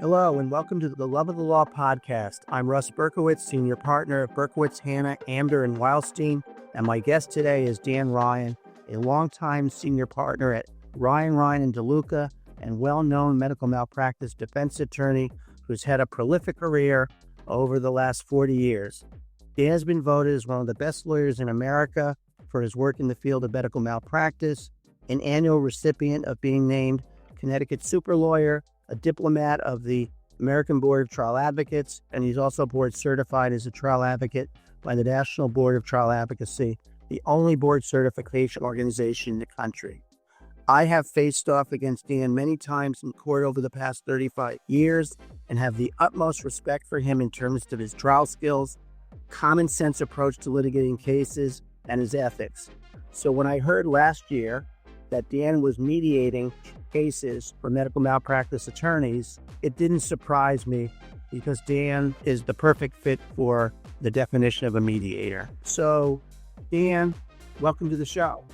Hello, and welcome to the Love of the Law podcast. I'm Russ Berkowitz, senior partner at Berkowitz, Hanna, Amder, and Wildstein, and my guest today is Dan Ryan, a longtime senior partner at Ryan, Deluca, and well-known medical malpractice defense attorney who's had a prolific career over the last 40 years. Dan has been voted as one of the best lawyers in America for his work in the field of medical malpractice, an annual recipient of being named Connecticut Super Lawyer, a diplomat of the American Board of Trial Advocates, and he's also board certified as a trial advocate by the National Board of Trial Advocacy, the only board certification organization in the country. I have faced off against Dan many times in court over the past 35 years and have the utmost respect for him in terms of his trial skills, common sense approach to litigating cases, and his ethics. So when I heard last year that Dan was mediating cases for medical malpractice attorneys, it didn't surprise me because Dan is the perfect fit for the definition of a mediator. So, Dan, welcome to the show.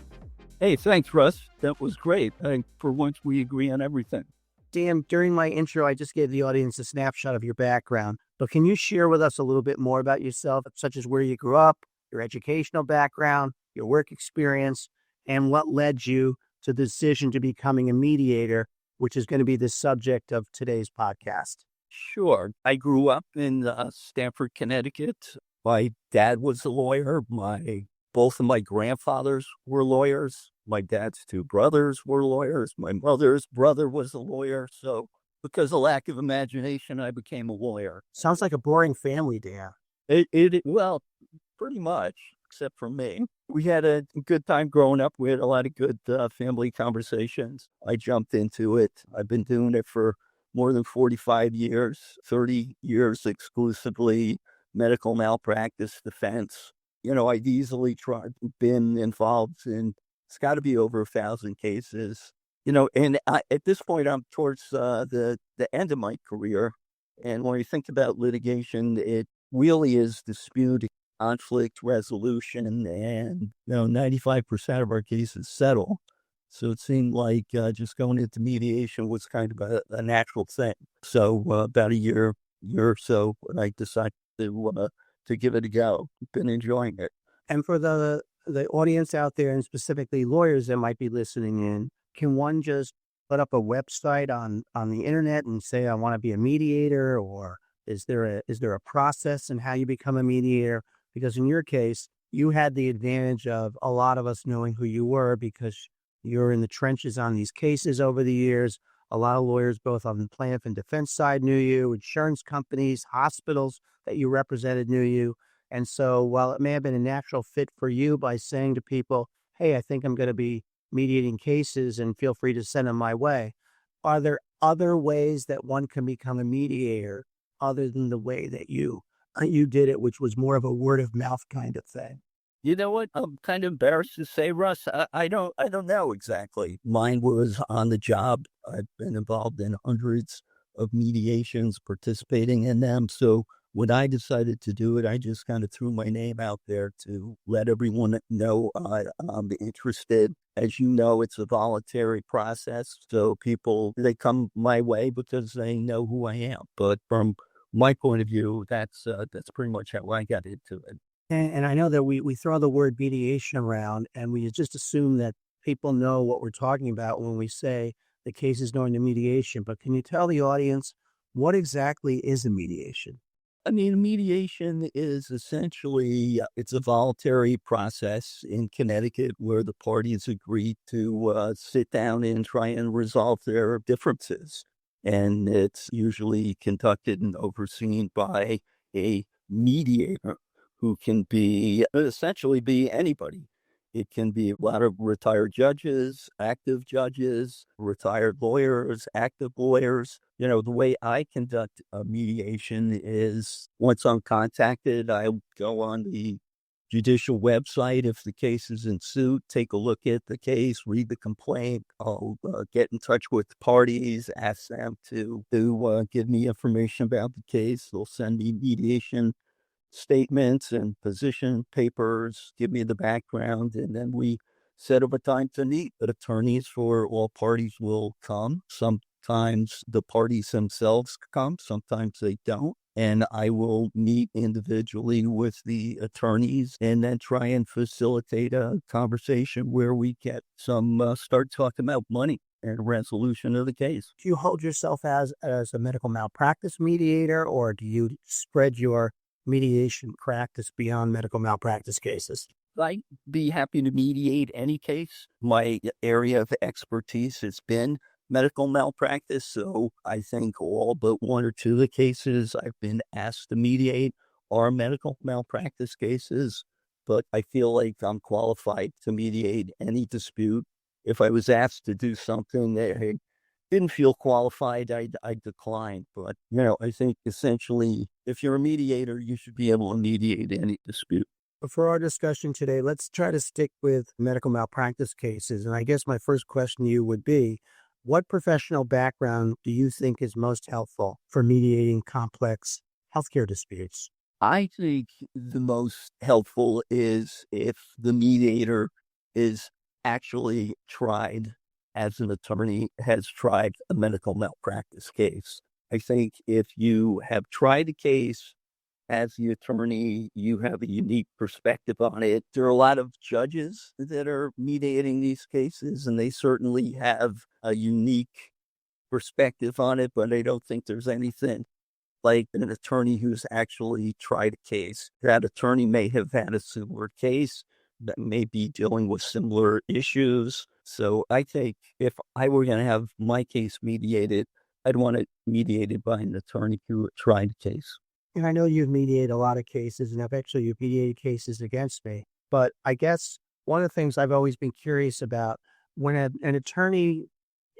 Hey, thanks, Russ. That was great. I think for once we agree on everything. Dan, during my intro, I just gave the audience a snapshot of your background, but can you share with us a little bit more about yourself, such as where you grew up, your educational background, your work experience, and what led you to the decision to becoming a mediator, which is going to be the subject of today's podcast? Sure. I grew up in Stamford, Connecticut. My dad was a lawyer. Both of my grandfathers were lawyers. My dad's two brothers were lawyers. My mother's brother was a lawyer. So because of lack of imagination, I became a lawyer. Sounds like a boring family, Dan. Well, pretty much, except for me. We had a good time growing up. We had a lot of good family conversations. I jumped into it. I've been doing it for more than 45 years, 30 years exclusively medical malpractice defense. I've easily been involved in, it's got to be over 1,000 cases. And at this point, I'm towards the end of my career. And when you think about litigation, it really is dispute, conflict resolution, and 95% of our cases settle. So it seemed like just going into mediation was kind of a natural thing. So about a year or so, I decided to give it a go. Been enjoying it. And for the audience out there, and specifically lawyers that might be listening in, can one just put up a website on the internet and say, I want to be a mediator? Or is there a process in how you become a mediator? Because in your case, you had the advantage of a lot of us knowing who you were because you're in the trenches on these cases over the years. A lot of lawyers, both on the plaintiff and defense side, knew you. Insurance companies, hospitals that you represented knew you. And so while it may have been a natural fit for you by saying to people, hey, I think I'm going to be mediating cases and feel free to send them my way, are there other ways that one can become a mediator other than the way that you did it, which was more of a word of mouth kind of thing? You know what? I'm kind of embarrassed to say, Russ. I don't know exactly. Mine was on the job. I've been involved in hundreds of mediations, participating in them. So when I decided to do it, I just kind of threw my name out there to let everyone know I'm interested. As you know, it's a voluntary process. So they come my way because they know who I am. But from my point of view, that's pretty much how I got into it. And I know that we throw the word mediation around and we just assume that people know what we're talking about when we say the case is going to mediation. But can you tell the audience what exactly is a mediation? I mean, mediation is essentially, it's a voluntary process in Connecticut where the parties agree to sit down and try and resolve their differences. And it's usually conducted and overseen by a mediator who can essentially be anybody. It can be a lot of retired judges, active judges, retired lawyers, active lawyers. The way I conduct a mediation is once I'm contacted, I go on the judicial website. If the case is in suit, take a look at the case, read the complaint. I'll get in touch with the parties, ask them to give me information about the case. They'll send me mediation statements and position papers, give me the background, and then we set up a time to meet. But attorneys for all parties will come. Some Sometimes the parties themselves come, sometimes they don't. And I will meet individually with the attorneys and then try and facilitate a conversation where we get start talking about money and resolution of the case. Do you hold yourself as a medical malpractice mediator, or do you spread your mediation practice beyond medical malpractice cases? I'd be happy to mediate any case. My area of expertise has been medical malpractice, so I think all but one or two of the cases I've been asked to mediate are medical malpractice cases, but I feel like I'm qualified to mediate any dispute. If I was asked to do something that I didn't feel qualified, I'd decline. But, I think essentially, if you're a mediator, you should be able to mediate any dispute. But for our discussion today, let's try to stick with medical malpractice cases. And I guess my first question to you would be, what professional background do you think is most helpful for mediating complex healthcare disputes? I think the most helpful is if the mediator is actually tried as an attorney, has tried a medical malpractice case. I think if you have tried a case as the attorney, you have a unique perspective on it. There are a lot of judges that are mediating these cases, and they certainly have a unique perspective on it, but I don't think there's anything like an attorney who's actually tried a case. That attorney may have had a similar case that may be dealing with similar issues. So I think if I were going to have my case mediated, I'd want it mediated by an attorney who tried a case. And I know you've mediated a lot of cases, and you've mediated cases against me. But I guess one of the things I've always been curious about, when an attorney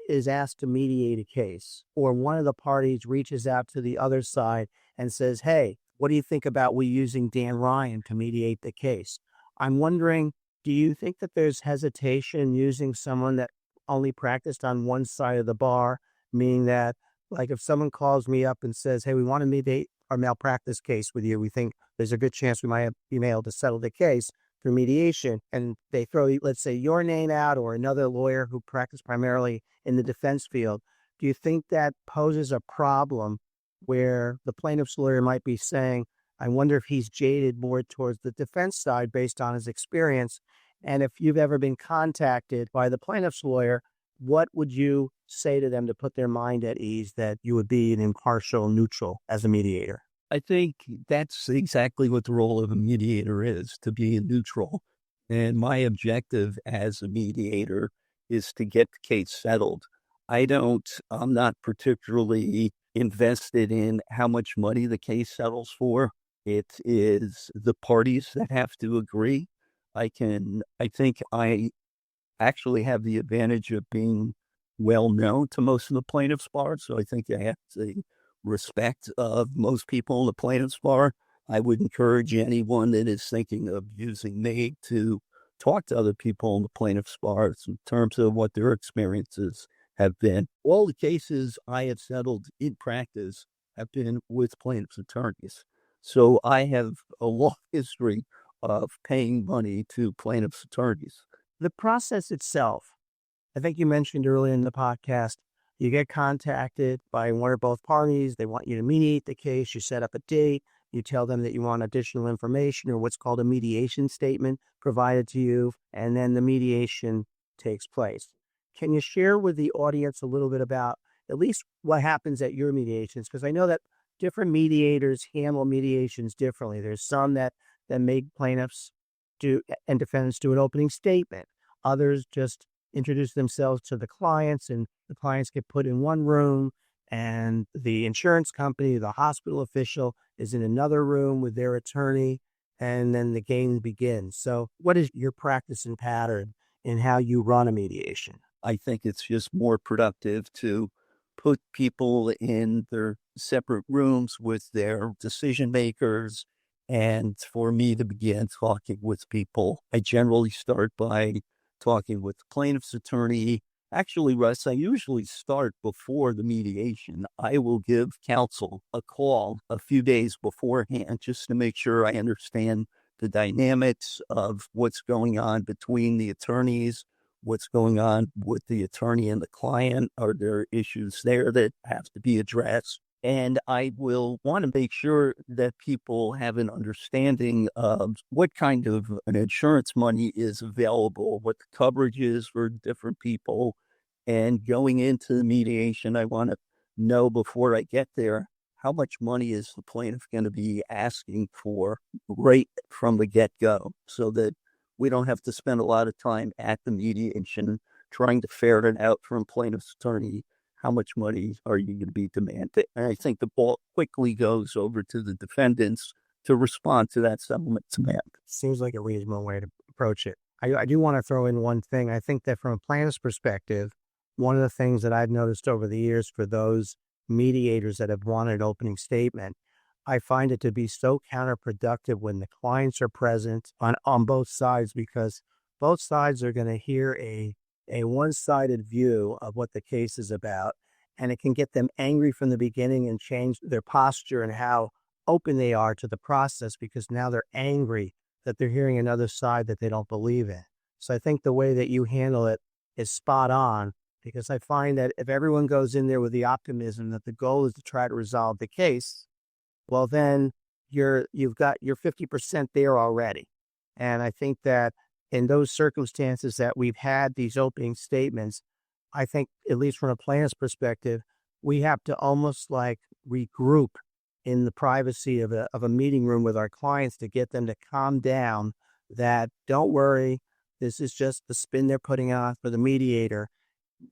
is asked to mediate a case, or one of the parties reaches out to the other side and says, hey, what do you think about we using Dan Ryan to mediate the case? I'm wondering, do you think that there's hesitation using someone that only practiced on one side of the bar, meaning that, like, if someone calls me up and says, hey, we want to mediate our malpractice case with you, we think there's a good chance we might be able to settle the case through mediation, and they throw, let's say, your name out or another lawyer who practiced primarily in the defense field, do you think that poses a problem where the plaintiff's lawyer might be saying, I wonder if he's jaded more towards the defense side based on his experience? And if you've ever been contacted by the plaintiff's lawyer, what would you say to them to put their mind at ease that you would be an impartial, neutral as a mediator? I think that's exactly what the role of a mediator is, to be neutral. And my objective as a mediator is to get the case settled. I'm not particularly invested in how much money the case settles for. It is the parties that have to agree. I think I actually have the advantage of being well known to most of the plaintiffs' bar, so I think I have the respect of most people in the plaintiffs' bar. I would encourage anyone that is thinking of using me to talk to other people in the plaintiffs' bar in terms of what their experiences have been. All the cases I have settled in practice have been with plaintiffs' attorneys. So I have a long history of paying money to plaintiffs' attorneys. The process itself, I think you mentioned earlier in the podcast, you get contacted by one or both parties. They want you to mediate the case. You set up a date. You tell them that you want additional information or what's called a mediation statement provided to you, and then the mediation takes place. Can you share with the audience a little bit about at least what happens at your mediations? Because I know that different mediators handle mediations differently. There's some that make plaintiffs do and defendants do an opening statement. Others just introduce themselves to the clients, and the clients get put in one room, and the insurance company, the hospital official is in another room with their attorney, and then the game begins. So what is your practice and pattern in how you run a mediation? I think it's just more productive to put people in their separate rooms with their decision makers. And for me to begin talking with people, I generally start by talking with the plaintiff's attorney. Actually, Russ, I usually start before the mediation. I will give counsel a call a few days beforehand just to make sure I understand the dynamics of what's going on between the attorneys, what's going on with the attorney and the client. Are there issues there that have to be addressed? And I will want to make sure that people have an understanding of what kind of an insurance money is available, what the coverage is for different people. And going into the mediation, I want to know before I get there, how much money is the plaintiff going to be asking for right from the get-go, so that we don't have to spend a lot of time at the mediation trying to ferret it out from plaintiff's attorney. How much money are you going to be demanding? And I think the ball quickly goes over to the defendants to respond to that settlement demand. Seems like a reasonable way to approach it. I do want to throw in one thing. I think that from a plaintiff's perspective, one of the things that I've noticed over the years for those mediators that have wanted an opening statement, I find it to be so counterproductive when the clients are present on both sides, because both sides are going to hear a one-sided view of what the case is about, and it can get them angry from the beginning and change their posture and how open they are to the process, because now they're angry that they're hearing another side that they don't believe in. So I think the way that you handle it is spot on, because I find that if everyone goes in there with the optimism that the goal is to try to resolve the case, well, then you've got your 50% there already. And I think that in those circumstances that we've had these opening statements, I think, at least from a plaintiff's perspective, we have to almost like regroup in the privacy of a meeting room with our clients to get them to calm down, that don't worry, this is just the spin they're putting on for the mediator.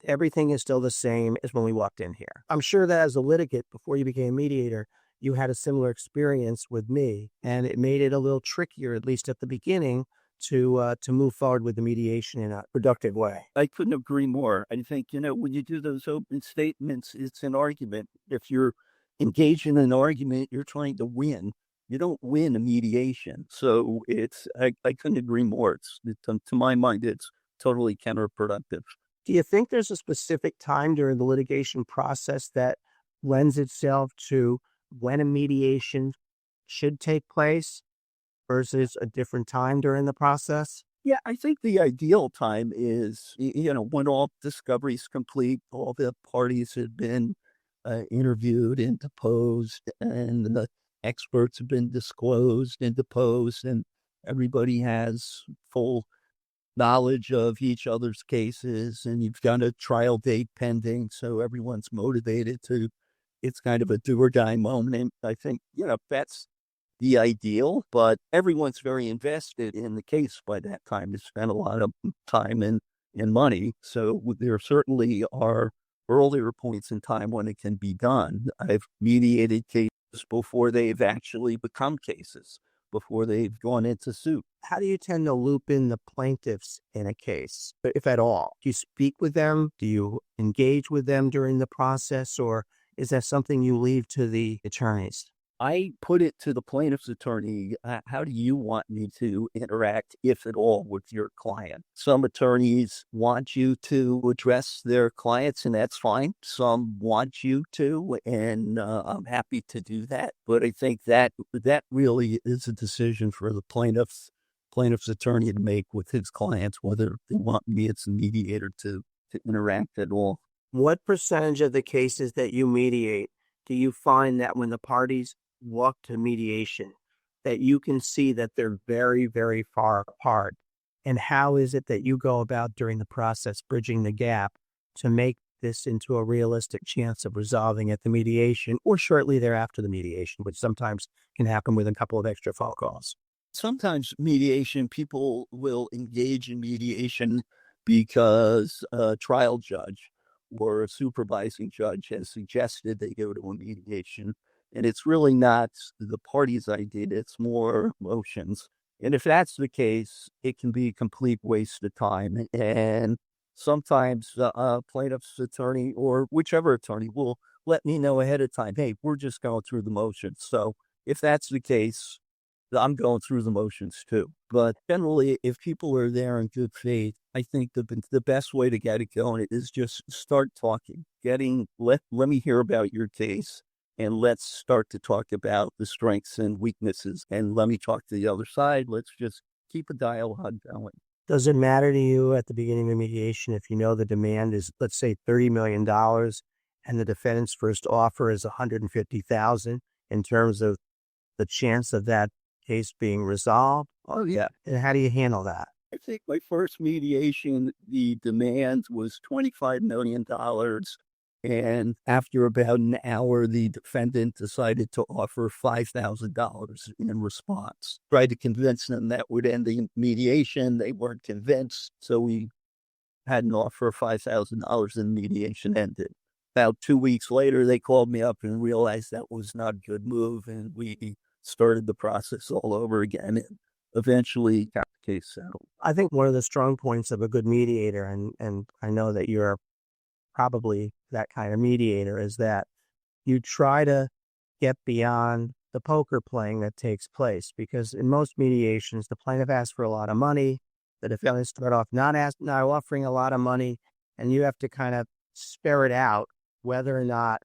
Everything is still the same as when we walked in here. I'm sure that as a litigant, before you became a mediator, you had a similar experience with me, and it made it a little trickier, at least at the beginning, to move forward with the mediation in a productive way. I couldn't agree more. I think, when you do those open statements, it's an argument. If you're engaged in an argument, you're trying to win. You don't win a mediation. So I couldn't agree more. To my mind, it's totally counterproductive. Do you think there's a specific time during the litigation process that lends itself to when a mediation should take place versus a different time during the process? Yeah, I think the ideal time is, when all discovery is complete, all the parties have been interviewed and deposed, and the experts have been disclosed and deposed, and everybody has full knowledge of each other's cases, and you've got a trial date pending, so everyone's motivated to, it's kind of a do or die moment. I think, that's the ideal, but everyone's very invested in the case by that time. They spend a lot of time and money. So there certainly are earlier points in time when it can be done. I've mediated cases before they've actually become cases, before they've gone into suit. How do you tend to loop in the plaintiffs in a case, if at all? Do you speak with them? Do you engage with them during the process, or is that something you leave to the attorneys? I put it to the plaintiff's attorney, how do you want me to interact, if at all, with your client? Some attorneys want you to address their clients, and that's fine. Some want you to, and I'm happy to do that. But I think that really is a decision for the plaintiff's attorney to make with his clients, whether they want me as a mediator to interact at all. What percentage of the cases that you mediate do you find that when the parties walk to mediation, that you can see that they're very, very far apart? And how is it that you go about during the process bridging the gap to make this into a realistic chance of resolving at the mediation or shortly thereafter the mediation, which sometimes can happen with a couple of extra phone calls? Sometimes mediation, people will engage in mediation because a trial judge or a supervising judge has suggested they go to a mediation. And it's really not the party's idea, it's more emotions. And if that's the case, it can be a complete waste of time. And sometimes the plaintiff's attorney or whichever attorney will let me know ahead of time, hey, we're just going through the motions. So if that's the case, I'm going through the motions too. But generally, if people are there in good faith, I think the best way to get it going is just start talking. Let me hear about your case, and let's start to talk about the strengths and weaknesses. And let me talk to the other side. Let's just keep a dialogue going. Does it matter to you at the beginning of mediation if you know the demand is, let's say, $30 million and the defendant's first offer is 150,000 in terms of the chance of that case being resolved? Oh, yeah. And how do you handle that? I think my first mediation, the demand was $25 million. And after about an hour, the defendant decided to offer $5,000 in response. Tried to convince them that would end the mediation. They weren't convinced. So we had an offer of $5,000 and the mediation ended. About 2 weeks later, they called me up and realized that was not a good move. And we started the process all over again and eventually got the case settled. I think one of the strong points of a good mediator, and I know that you're probably that kind of mediator, is that you try to get beyond the poker playing that takes place. Because in most mediations, the plaintiff asks for a lot of money, the defendant start off not offering a lot of money, and you have to kind of ferret out whether or not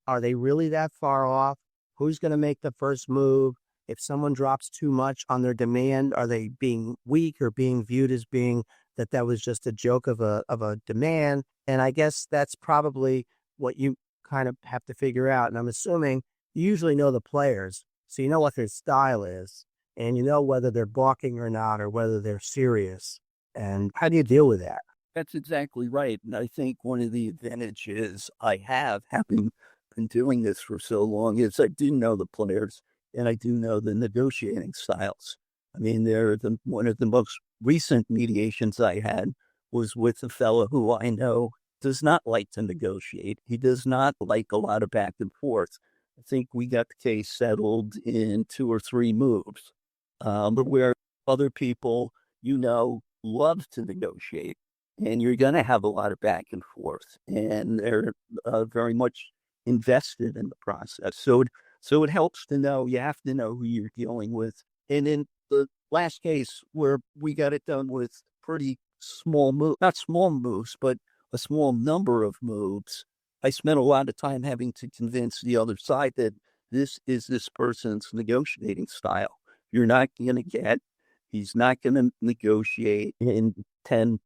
are they really that far off, who's going to make the first move. If someone drops too much on their demand, are they being weak or being viewed as being that was just a joke of a demand? And I guess that's probably what you kind of have to figure out. And I'm assuming you usually know the players, so you know what their style is, and you know whether they're balking or not, or whether they're serious. And how do you deal with that? That's exactly right. And I think one of the advantages I have, having been doing this for so long, is I do know the players and I do know the negotiating styles. I mean, one of the most recent mediations I had was with a fellow who I know does not like to negotiate. He does not like a lot of back and forth. I think we got the case settled in 2 or 3 moves. But where other people, love to negotiate, and you're going to have a lot of back and forth, and they're very much invested in the process. So it helps to know, you have to know who you're dealing with. And in the last case where we got it done with pretty small moves, not small moves, but a small number of moves, I spent a lot of time having to convince the other side that this is this person's negotiating style. You're not going to he's not going to negotiate in 10,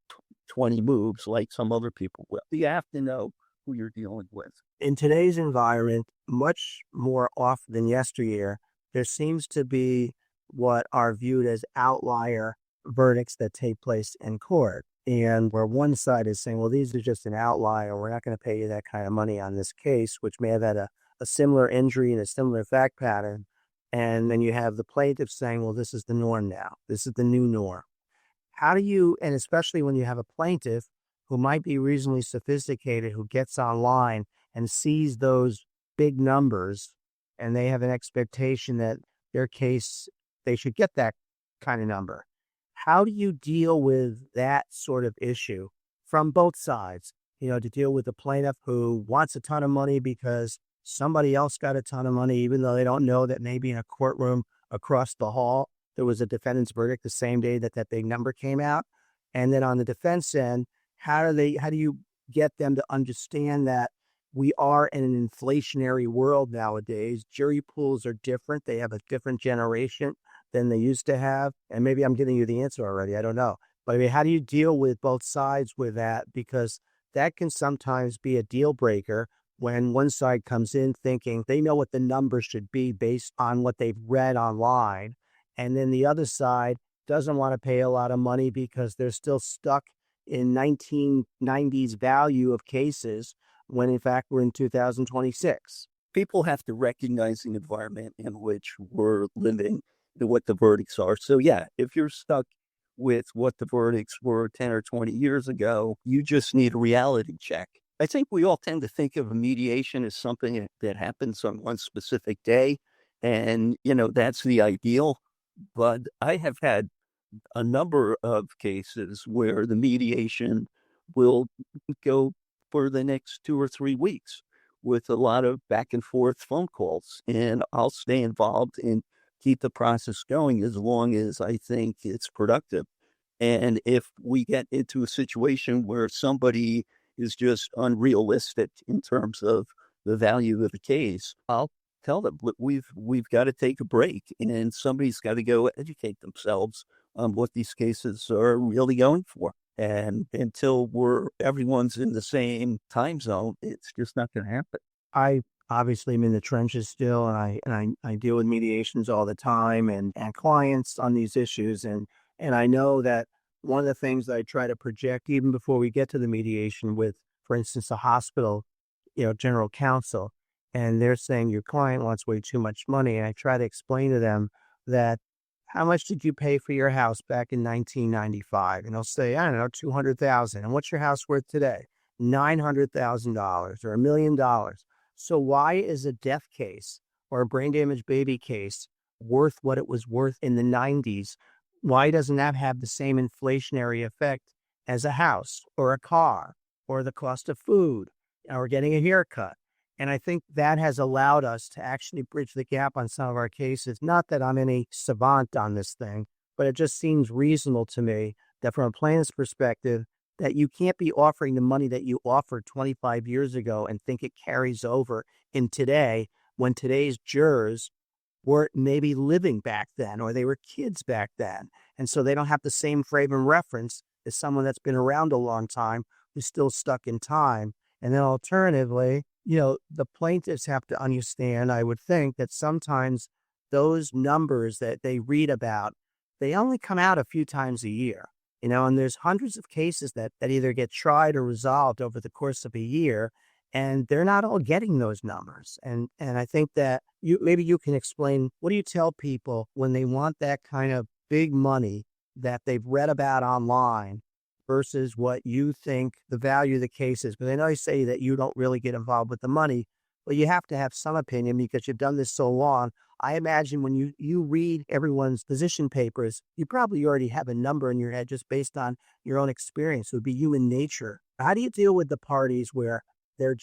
20 moves like some other people will. You have to know who you're dealing with. In today's environment, much more often than yesteryear, there seems to be what are viewed as outlier verdicts that take place in court. And where one side is saying, well, these are just an outlier, we're not going to pay you that kind of money on this case, which may have had a similar injury and a similar fact pattern. And then you have the plaintiff saying, well, this is the norm now. This is the new norm. How do you, and especially when you have a plaintiff who might be reasonably sophisticated, who gets online and sees those big numbers, and they have an expectation that their case, they should get that kind of number. How do you deal with that sort of issue from both sides? To deal with the plaintiff who wants a ton of money because somebody else got a ton of money, even though they don't know that maybe in a courtroom across the hall, there was a defendant's verdict the same day that big number came out. And then on the defense end, how do you get them to understand that we are in an inflationary world nowadays? Jury pools are different. They have a different generation than they used to have. And maybe I'm giving you the answer already. I don't know. But I mean, how do you deal with both sides with that? Because that can sometimes be a deal breaker when one side comes in thinking they know what the numbers should be based on what they've read online. And then the other side doesn't want to pay a lot of money because they're still stuck in 1990s value of cases when in fact we're in 2026. People have to recognize the environment in which we're living and what the verdicts are. So yeah, if you're stuck with what the verdicts were 10 or 20 years ago, you just need a reality check. I think we all tend to think of a mediation as something that happens on one specific day. And, that's the ideal. But I have had a number of cases where the mediation will go for the next 2 or 3 weeks with a lot of back and forth phone calls. And I'll stay involved and keep the process going as long as I think it's productive. And if we get into a situation where somebody is just unrealistic in terms of the value of the case, I'll tell them, "Look, we've got to take a break, and somebody's got to go educate themselves on what these cases are really going for. And until everyone's in the same time zone, it's just not going to happen." I obviously am in the trenches still, and I deal with mediations all the time and clients on these issues, and I know that one of the things that I try to project even before we get to the mediation with, for instance, a hospital, general counsel, and they're saying your client wants way too much money, and I try to explain to them that how much did you pay for your house back in 1995? And they'll say, I don't know, 200,000. And what's your house worth today? $900,000 or $1 million. So why is a death case or a brain damaged baby case worth what it was worth in the 90s? Why doesn't that have the same inflationary effect as a house or a car or the cost of food or getting a haircut? And I think that has allowed us to actually bridge the gap on some of our cases. Not that I'm any savant on this thing, but it just seems reasonable to me that from a plaintiff's perspective, that you can't be offering the money that you offered 25 years ago and think it carries over in today when today's jurors weren't maybe living back then or they were kids back then. And so they don't have the same frame of reference as someone that's been around a long time who's still stuck in time. And then alternatively, the plaintiffs have to understand, I would think, that sometimes those numbers that they read about, they only come out a few times a year. And there's hundreds of cases that either get tried or resolved over the course of a year, and they're not all getting those numbers. And I think that maybe you can explain, what do you tell people when they want that kind of big money that they've read about online versus what you think the value of the case is? Because I know you say that you don't really get involved with the money, but you have to have some opinion because you've done this so long. I imagine when you read everyone's position papers, you probably already have a number in your head just based on your own experience. It would be human nature. How do you deal with the parties where they're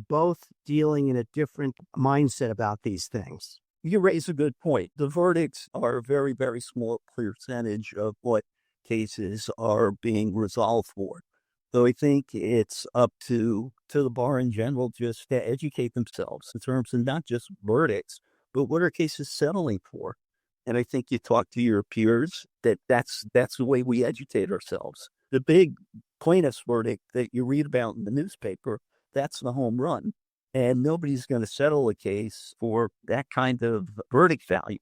both dealing in a different mindset about these things? You raise a good point. The verdicts are a very, very small percentage of what cases are being resolved for. So I think it's up to the bar in general just to educate themselves in terms of not just verdicts, but what are cases settling for. And I think you talk to your peers that's the way we educate ourselves. The big plaintiff's verdict that you read about in the newspaper, that's the home run. And nobody's going to settle a case for that kind of verdict value.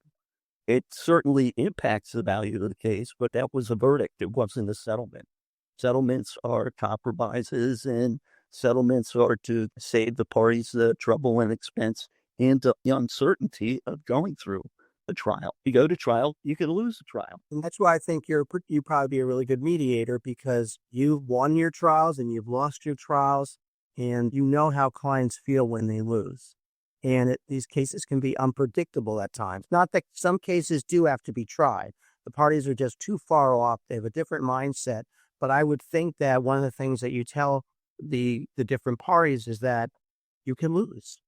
It certainly impacts the value of the case, but that was a verdict. It wasn't a settlement. Settlements are compromises, and settlements are to save the parties the trouble and expense and the uncertainty of going through a trial. You go to trial, you can lose the trial. And that's why I think you probably be a really good mediator, because you've won your trials and you've lost your trials, and you know how clients feel when they lose. And these cases can be unpredictable at times. Not that some cases do have to be tried. The parties are just too far off. They have a different mindset. But I would think that one of the things that you tell the different parties is that you can lose.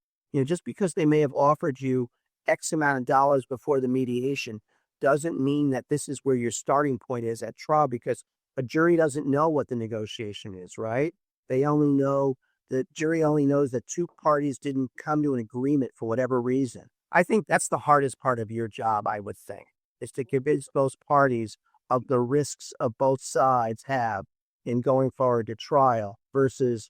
Just because they may have offered you X amount of dollars before the mediation doesn't mean that this is where your starting point is at trial, because a jury doesn't know what the negotiation is, right? The jury only knows that two parties didn't come to an agreement for whatever reason. I think that's the hardest part of your job, I would think, is to convince those parties of the risks of both sides have in going forward to trial versus,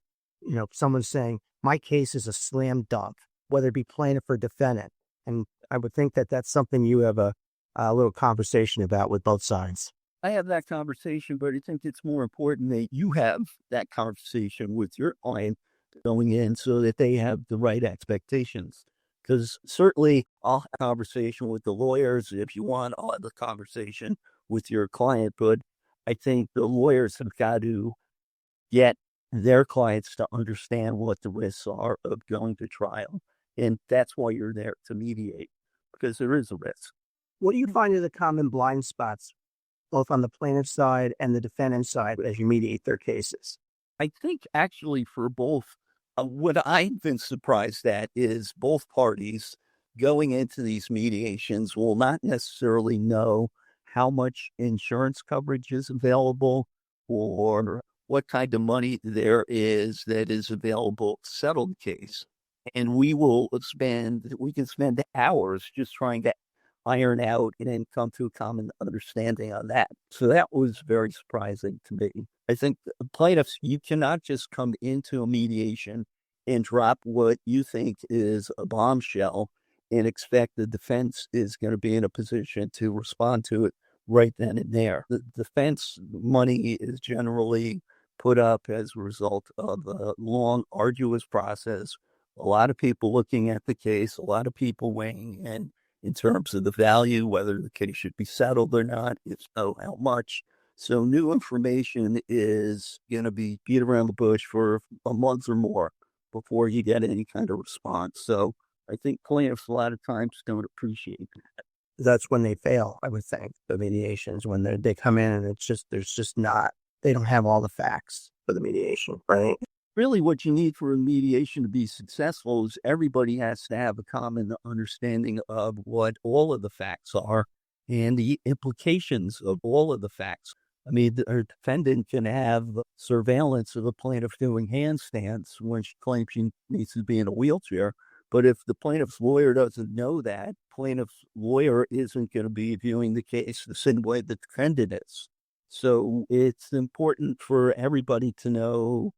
someone saying, my case is a slam dunk, whether it be plaintiff or defendant. And I would think that that's something you have a little conversation about with both sides. I have that conversation, but I think it's more important that you have that conversation with your client going in so that they have the right expectations. Because certainly I'll have a conversation with the lawyers. If you want, I'll have a conversation with your client. But I think the lawyers have got to get their clients to understand what the risks are of going to trial. And that's why you're there, to mediate, because there is a risk. What do you find are the common blind spots, both on the plaintiff side and the defendant side, as you mediate their cases? I think actually for both, what I've been surprised at is both parties going into these mediations will not necessarily know how much insurance coverage is available or what kind of money there is that is available to settle the case. And we can spend hours just trying to iron out and then come to a common understanding on that. So that was very surprising to me. I think plaintiffs, you cannot just come into a mediation and drop what you think is a bombshell and expect the defense is going to be in a position to respond to it right then and there. The defense money is generally put up as a result of a long, arduous process. A lot of people looking at the case, a lot of people weighing in terms of the value, whether the case should be settled or not, if so, how much. So new information is going to be beat around the bush for a month or more before you get any kind of response. So I think plaintiffs a lot of times don't appreciate that. That's when they fail, I would think, the mediations, when they come in and they don't have all the facts for the mediation, right? Really what you need for a mediation to be successful is everybody has to have a common understanding of what all of the facts are and the implications of all of the facts. I mean, the defendant can have surveillance of the plaintiff doing handstands when she claims she needs to be in a wheelchair. But if the plaintiff's lawyer doesn't know that, plaintiff's lawyer isn't going to be viewing the case the same way the defendant is. So it's important for everybody to know,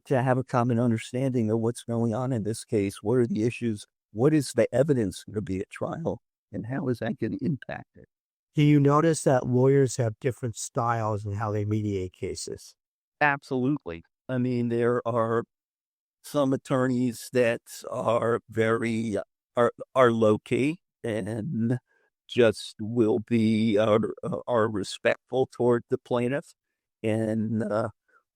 to have a common understanding of what's going on in this case. What are the issues? What is the evidence going to be at trial? And how is that going to impact it? Do you notice that lawyers have different styles in how they mediate cases? Absolutely. I mean, there are some attorneys that are very, are low key and just will be, are respectful toward the plaintiff and,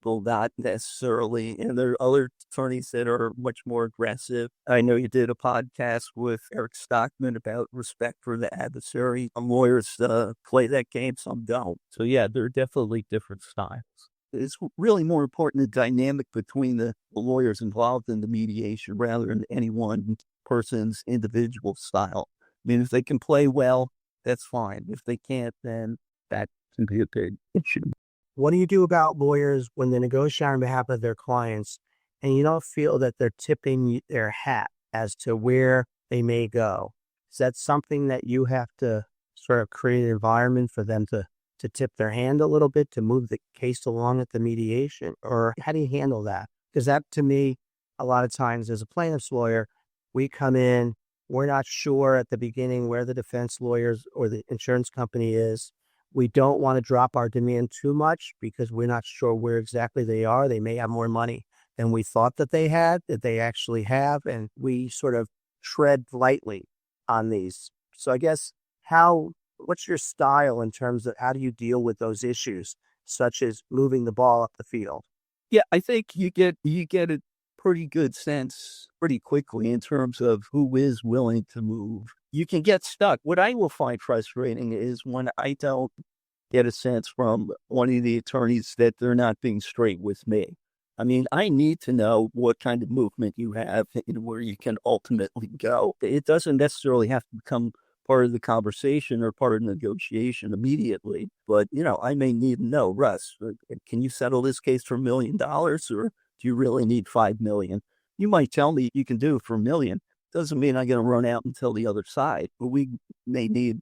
will not necessarily, and there are other attorneys that are much more aggressive. I know you did a podcast with Eric Stockman about respect for the adversary. Some lawyers play that game, some don't. So yeah, there are definitely different styles. It's really more important the dynamic between the lawyers involved in the mediation rather than any one person's individual style. I mean, if they can play well, that's fine. If they can't, then that can be a big issue. What do you do about lawyers when they negotiate on behalf of their clients and you don't feel that they're tipping their hat as to where they may go? Is that something that you have to sort of create an environment for them to tip their hand a little bit, to move the case along at the mediation? Or how do you handle that? Because that, to me, a lot of times as a plaintiff's lawyer, we come in, we're not sure at the beginning where the defense lawyers or the insurance company is. We don't want to drop our demand too much because we're not sure where exactly they are. They may have more money than we thought that they had, that they actually have, and we sort of tread lightly on these. So I guess what's your style in terms of how do you deal with those issues, such as moving the ball up the field? Yeah, I think you get a pretty good sense pretty quickly in terms of who is willing to move. You can get stuck. What I will find frustrating is when I don't get a sense from one of the attorneys that they're not being straight with me. I mean, I need to know what kind of movement you have and where you can ultimately go. It doesn't necessarily have to become part of the conversation or part of the negotiation immediately. But, I may need to know, Russ, can you settle this case for $1 million or do you really need 5 million? You might tell me you can do it for $1 million. Doesn't mean I'm going to run out and tell the other side, but we may need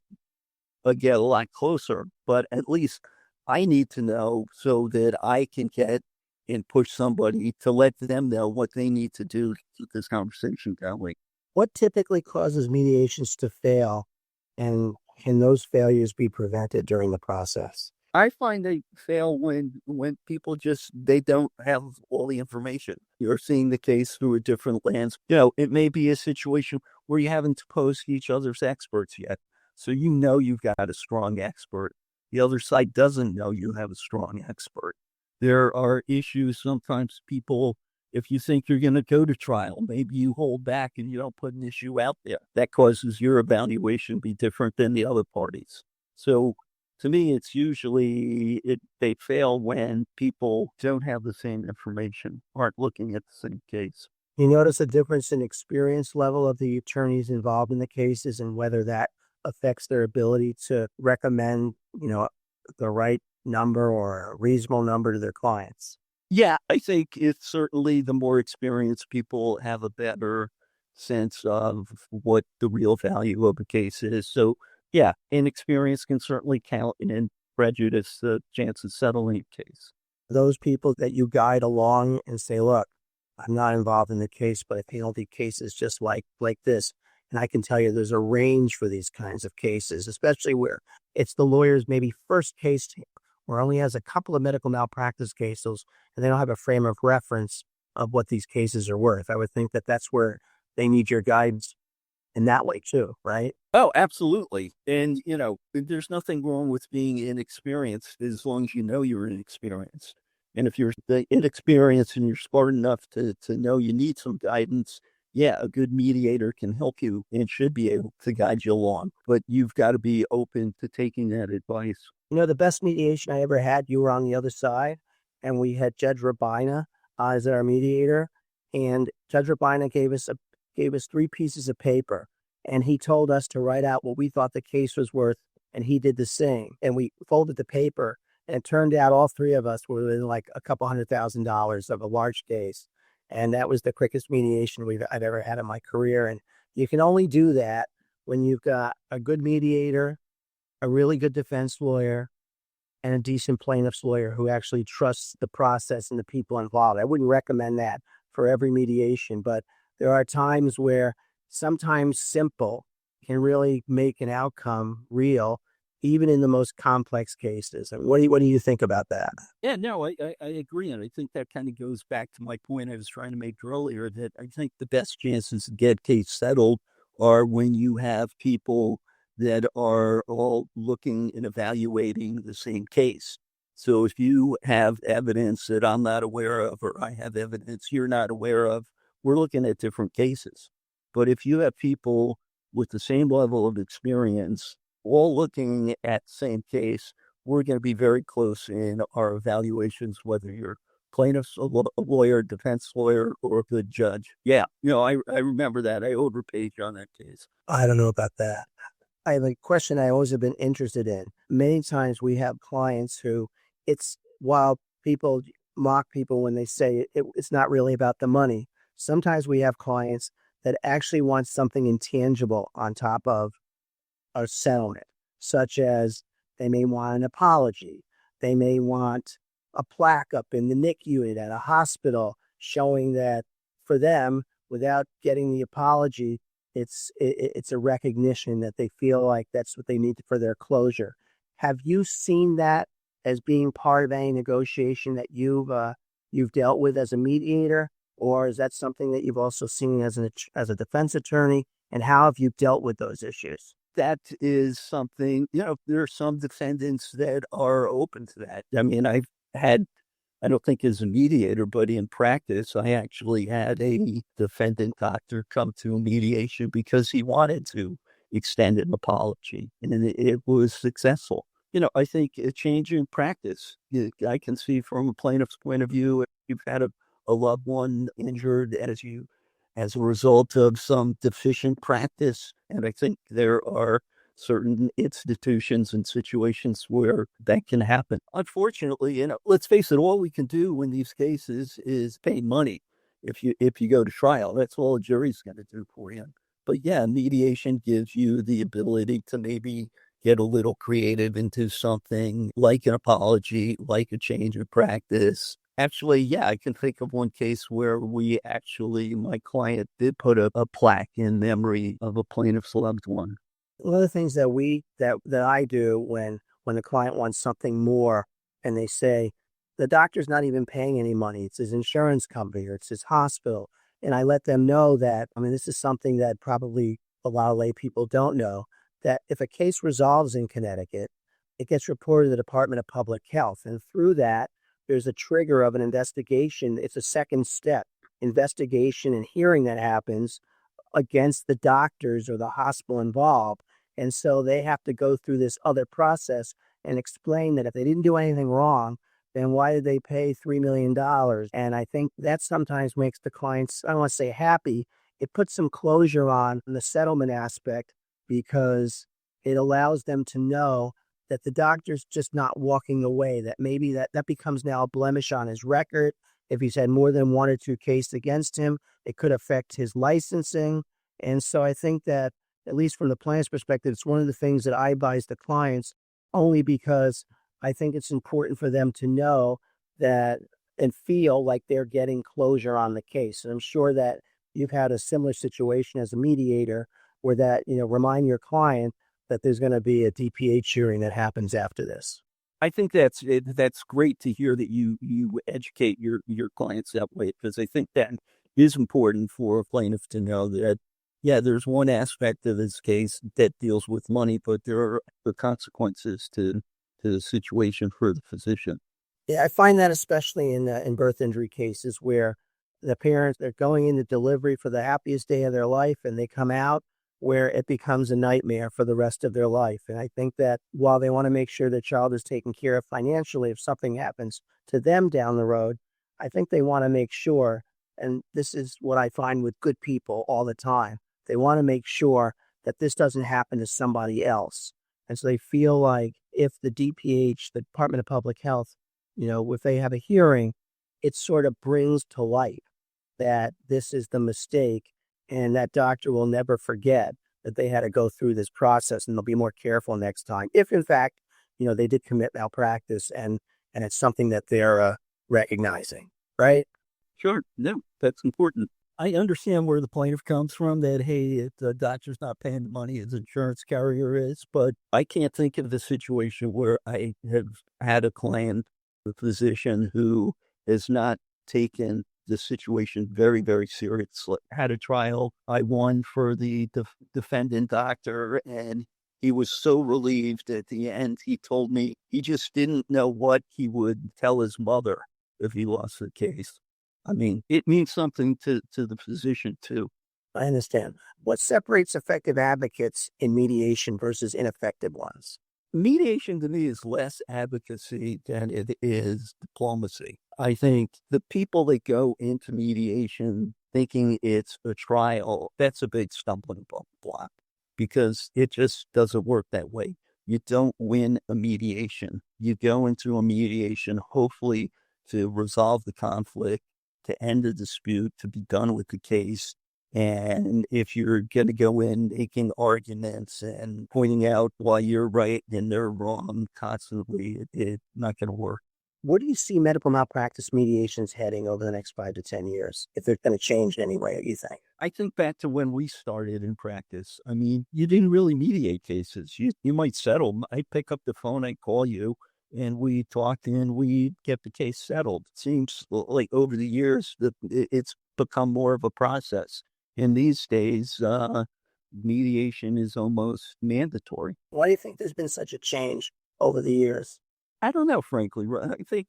to get a lot closer. But at least I need to know so that I can get and push somebody to let them know what they need to do to keep this conversation going. What typically causes mediations to fail, and can those failures be prevented during the process? I find they fail when people they don't have all the information. You're seeing the case through a different lens. It may be a situation where you haven't posed each other's experts yet. So you've got a strong expert. The other side doesn't know you have a strong expert. There are issues sometimes if you think you're going to go to trial, maybe you hold back and you don't put an issue out there. That causes your evaluation to be different than the other parties. So to me, it's usually they fail when people don't have the same information, aren't looking at the same case. You notice a difference in experience level of the attorneys involved in the cases and whether that affects their ability to recommend, the right number or a reasonable number to their clients? Yeah, I think it's certainly the more experienced people have a better sense of what the real value of a case is. So, yeah, inexperience can certainly count and prejudice the chance of settling a case. Those people that you guide along and say, look, I'm not involved in the case, but I handle the cases just like this. And I can tell you there's a range for these kinds of cases, especially where it's the lawyer's maybe first case where only has a couple of medical malpractice cases and they don't have a frame of reference of what these cases are worth. I would think that that's where they need your guidance in that way too, right? Oh, absolutely. And, there's nothing wrong with being inexperienced as long as you know you're inexperienced. And if you're inexperienced and you're smart enough to know you need some guidance, yeah, a good mediator can help you and should be able to guide you along. But you've got to be open to taking that advice. The best mediation I ever had, you were on the other side, and we had Judge Rabina as our mediator. And Judge Rabina gave us 3 pieces of paper, and he told us to write out what we thought the case was worth, and he did the same. And we folded the paper, and it turned out all 3 of us were within like a couple $100,000 of a large case. And that was the quickest mediation I've ever had in my career. And you can only do that when you've got a good mediator, a really good defense lawyer, and a decent plaintiff's lawyer who actually trusts the process and the people involved. I wouldn't recommend that for every mediation, but there are times where sometimes simple can really make an outcome real, even in the most complex cases. I mean, what do you think about that? Yeah, no, I agree. And I think that kind of goes back to my point I was trying to make earlier that I think the best chances to get case settled are when you have people that are all looking and evaluating the same case. So if you have evidence that I'm not aware of, or I have evidence you're not aware of, we're looking at different cases. But if you have people with the same level of experience, all looking at the same case, we're going to be very close in our evaluations, whether you're plaintiff's a lawyer, defense lawyer, or a good judge. Yeah, I remember that. I overpaid you on that case. I don't know about that. I have a question I always have been interested in. Many times we have clients who while people mock people when they say it's not really about the money, sometimes we have clients that actually want something intangible on top of a settlement, such as they may want an apology. They may want a plaque up in the NICU unit at a hospital showing that for them, without getting the apology, it's a recognition that they feel like that's what they need for their closure. Have you seen that as being part of any negotiation that you've dealt with as a mediator, or is that something that you've also seen as a defense attorney? And how have you dealt with those issues? That is something, there are some defendants that are open to that. I mean, I don't think as a mediator, but in practice, I actually had a defendant doctor come to a mediation because he wanted to extend an apology, and it was successful. I think a change in practice, I can see from a plaintiff's point of view, if you've had a loved one injured as a result of some deficient practice. And I think there are certain institutions and situations where that can happen. Unfortunately, let's face it, all we can do in these cases is pay money. If you go to trial, that's all a jury's going to do for you. But yeah, mediation gives you the ability to maybe get a little creative into something like an apology, like a change of practice. Actually, yeah, I can think of one case where my client did put a plaque in memory of a plaintiff's loved one. One of the things that I do when the client wants something more and they say, the doctor's not even paying any money, it's his insurance company or it's his hospital. And I let them know that, this is something that probably a lot of lay people don't know, that if a case resolves in Connecticut, it gets reported to the Department of Public Health. And through that, there's a trigger of an investigation. It's a second step investigation and hearing that happens against the doctors or the hospital involved. And so they have to go through this other process and explain that if they didn't do anything wrong, then why did they pay $3 million? And I think that sometimes makes the clients, I don't want to say happy, it puts some closure on the settlement aspect because it allows them to know that the doctor's just not walking away, that maybe that becomes now a blemish on his record. If he's had more than one or two cases against him, it could affect his licensing. And so I think that, at least from the plaintiff's perspective, it's one of the things that I advise the clients, only because I think it's important for them to know that and feel like they're getting closure on the case. And I'm sure that you've had a similar situation as a mediator where that, remind your client that there's going to be a DPH hearing that happens after this. I think that's great to hear that you educate your clients that way, because I think that is important for a plaintiff to know that, yeah, there's one aspect of this case that deals with money, but there are the consequences to the situation for the physician. Yeah, I find that especially in birth injury cases where the parents are going into delivery for the happiest day of their life, and they come out where it becomes a nightmare for the rest of their life. And I think that while they want to make sure their child is taken care of financially, if something happens to them down the road, I think they want to make sure, and this is what I find with good people all the time, they want to make sure that this doesn't happen to somebody else. And so they feel like if the DPH, the Department of Public Health, if they have a hearing, it sort of brings to light that this is the mistake, and that doctor will never forget that they had to go through this process, and they'll be more careful next time. If in fact, they did commit malpractice and it's something that they're recognizing, right? Sure. No, that's important. I understand where the plaintiff comes from, that, hey, if the doctor's not paying the money, his insurance carrier is, but I can't think of the situation where I have had a client, a physician, who has not taken the situation very, very seriously. Had a trial. I won for the defendant doctor, and he was so relieved at the end. He told me he just didn't know what he would tell his mother if he lost the case. I mean, it means something to the physician too. I understand. What separates effective advocates in mediation versus ineffective ones? Mediation to me is less advocacy than it is diplomacy. I think the people that go into mediation thinking it's a trial, that's a big stumbling block, because it just doesn't work that way. You don't win a mediation. You go into a mediation hopefully to resolve the conflict, to end the dispute, to be done with the case. And if you're going to go in making arguments and pointing out why you're right and they're wrong constantly, it's not going to work. Where do you see medical malpractice mediations heading over the next 5 to 10 years, if they're going to change in any way, you think? I think back to when we started in practice. I mean, you didn't really mediate cases. You might settle. I'd pick up the phone, I'd call you, and we talked and we get the case settled. It seems like over the years that it's become more of a process. And these days, mediation is almost mandatory. Why do you think there's been such a change over the years? I don't know, frankly.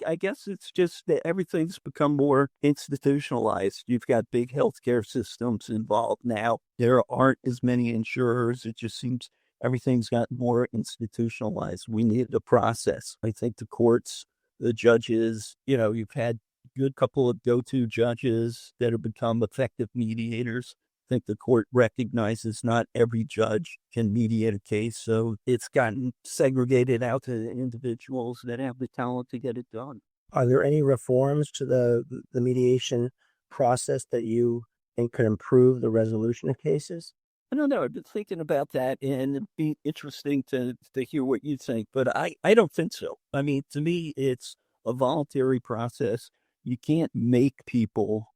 I guess it's just that everything's become more institutionalized. You've got big healthcare systems involved now. There aren't as many insurers. It just seems everything's gotten more institutionalized. We need a process. I think the courts, the judges, you've had a good couple of go-to judges that have become effective mediators. I think the court recognizes not every judge can mediate a case, so it's gotten segregated out to individuals that have the talent to get it done. Are there any reforms to the mediation process that you think could improve the resolution of cases? I don't know. I've been thinking about that, and it'd be interesting to hear what you think, but I don't think so. I mean, to me, it's a voluntary process. You can't make people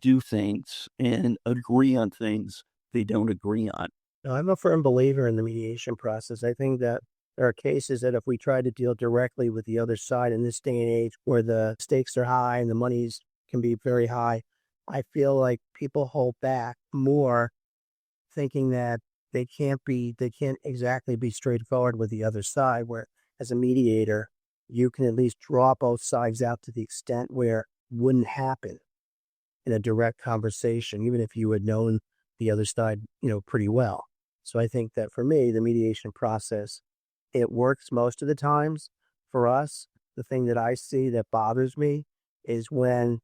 do things and agree on things they don't agree on. No, I'm a firm believer in the mediation process. I think that there are cases that if we try to deal directly with the other side in this day and age where the stakes are high and the monies can be very high, I feel like people hold back more, thinking that they can't exactly be straightforward with the other side, where as a mediator, you can at least draw both sides out to the extent where it wouldn't happen in a direct conversation, even if you had known the other side, pretty well. So I think that for me, the mediation process, it works most of the times for us. The thing that I see that bothers me is when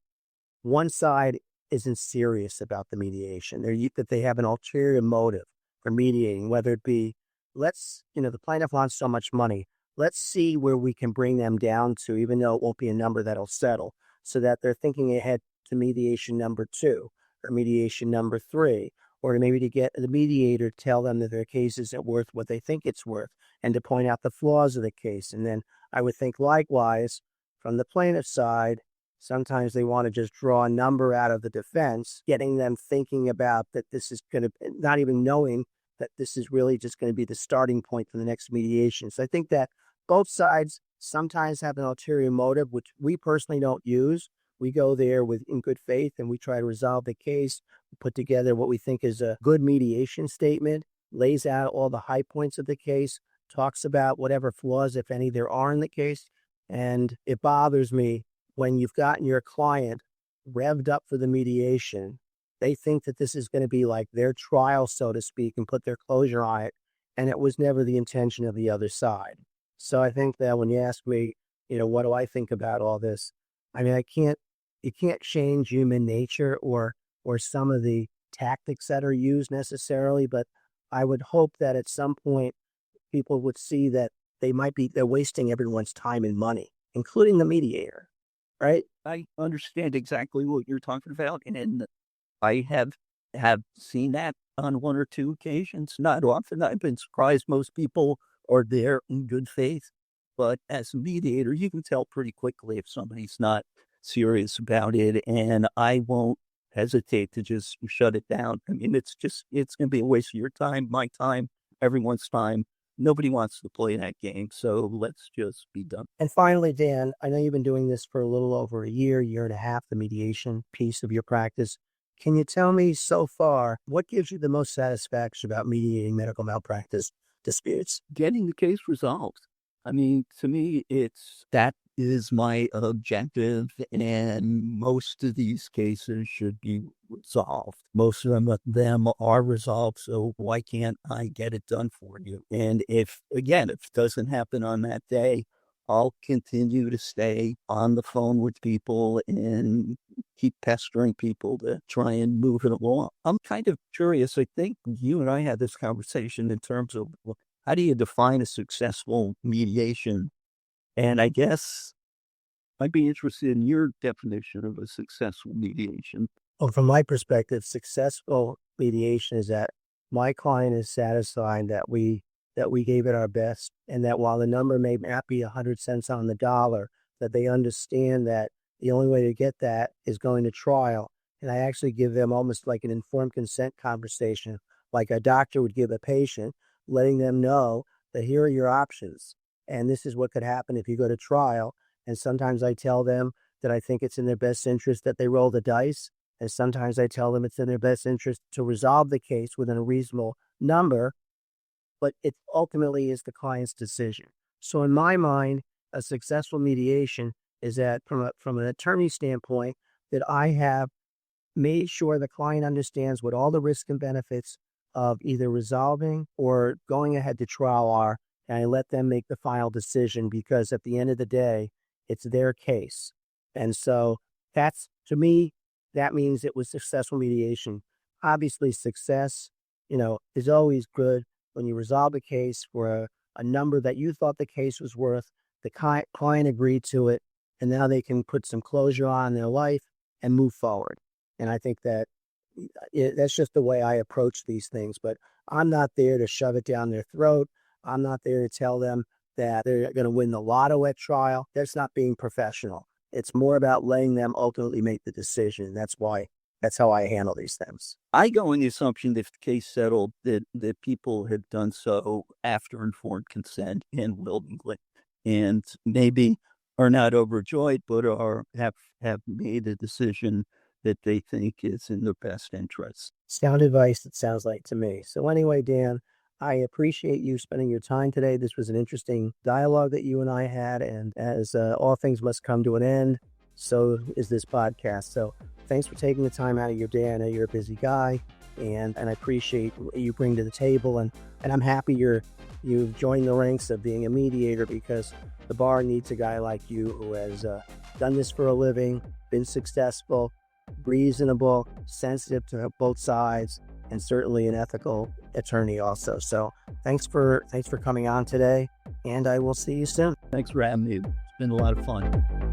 one side isn't serious about the mediation, that they have an ulterior motive for mediating, whether it be, the plaintiff wants so much money. Let's see where we can bring them down to, even though it won't be a number that'll settle. so that they're thinking ahead to mediation number 2 or mediation number 3, or maybe to get the mediator to tell them that their case isn't worth what they think it's worth and to point out the flaws of the case. And then I would think likewise from the plaintiff's side, sometimes they want to just draw a number out of the defense, getting them thinking about that this is going to, not even knowing that this is really just going to be the starting point for the next mediation. So I think that both sides sometimes have an ulterior motive, which we personally don't use. We go there in good faith and we try to resolve the case, put together what we think is a good mediation statement, lays out all the high points of the case, talks about whatever flaws, if any, there are in the case. And it bothers me when you've gotten your client revved up for the mediation, they think that this is going to be like their trial, so to speak, and put their closure on it. And it was never the intention of the other side. So I think that when you ask me, what do I think about all this? I mean, you can't change human nature or some of the tactics that are used necessarily, but I would hope that at some point people would see that they're wasting everyone's time and money, including the mediator, right? I understand exactly what you're talking about, and I have seen that on one or two occasions. Not often. I've been surprised most people are there in good faith, but as a mediator, you can tell pretty quickly if somebody's not serious about it, and I won't hesitate to just shut it down. I mean, it's going to be a waste of your time, my time, everyone's time. Nobody wants to play that game, so let's just be done. And finally, Dan, I know you've been doing this for a little over a year and a half, the mediation piece of your practice. Can you tell me so far, what gives you the most satisfaction about mediating medical malpractice disputes? Getting the case resolved. I mean, to me, that is my objective, and most of these cases should be resolved. Most of them are resolved, so why can't I get it done for you? And if it doesn't happen on that day, I'll continue to stay on the phone with people and keep pestering people to try and move it along. I'm kind of curious. I think you and I had this conversation in terms of, how do you define a successful mediation? And I guess I'd be interested in your definition of a successful mediation. Well, from my perspective, successful mediation is that my client is satisfied that we gave it our best, and that while the number may not be 100 cents on the dollar, that they understand that the only way to get that is going to trial. And I actually give them almost like an informed consent conversation, like a doctor would give a patient, letting them know that here are your options. And this is what could happen if you go to trial. And sometimes I tell them that I think it's in their best interest that they roll the dice. And sometimes I tell them it's in their best interest to resolve the case within a reasonable number. But it ultimately is the client's decision. So in my mind, a successful mediation is that from an attorney standpoint, that I have made sure the client understands what all the risks and benefits of either resolving or going ahead to trial are, and I let them make the final decision, because at the end of the day, it's their case. And so that's, to me, that means it was successful mediation. Obviously, success, is always good when you resolve a case for a number that you thought the case was worth, the client agreed to it, and now they can put some closure on their life and move forward. And I think that that's just the way I approach these things. But I'm not there to shove it down their throat. I'm not there to tell them that they're going to win the lotto at trial. That's not being professional. It's more about letting them ultimately make the decision. That's how I handle these things. I go in the assumption that if the case settled, that people have done so after informed consent and willingly, and maybe are not overjoyed, but have made a decision that they think is in their best interest. Sound advice, it sounds like to me. So anyway, Dan, I appreciate you spending your time today. This was an interesting dialogue that you and I had, and as all things must come to an end, so is this podcast. So thanks for taking the time out of your day. I know you're a busy guy, and I appreciate what you bring to the table, and I'm happy you've joined the ranks of being a mediator, because the bar needs a guy like you who has done this for a living, been successful, reasonable, sensitive to both sides, and certainly an ethical attorney also. So thanks for coming on today, and I will see you soon. Thanks for having me. It's been a lot of fun.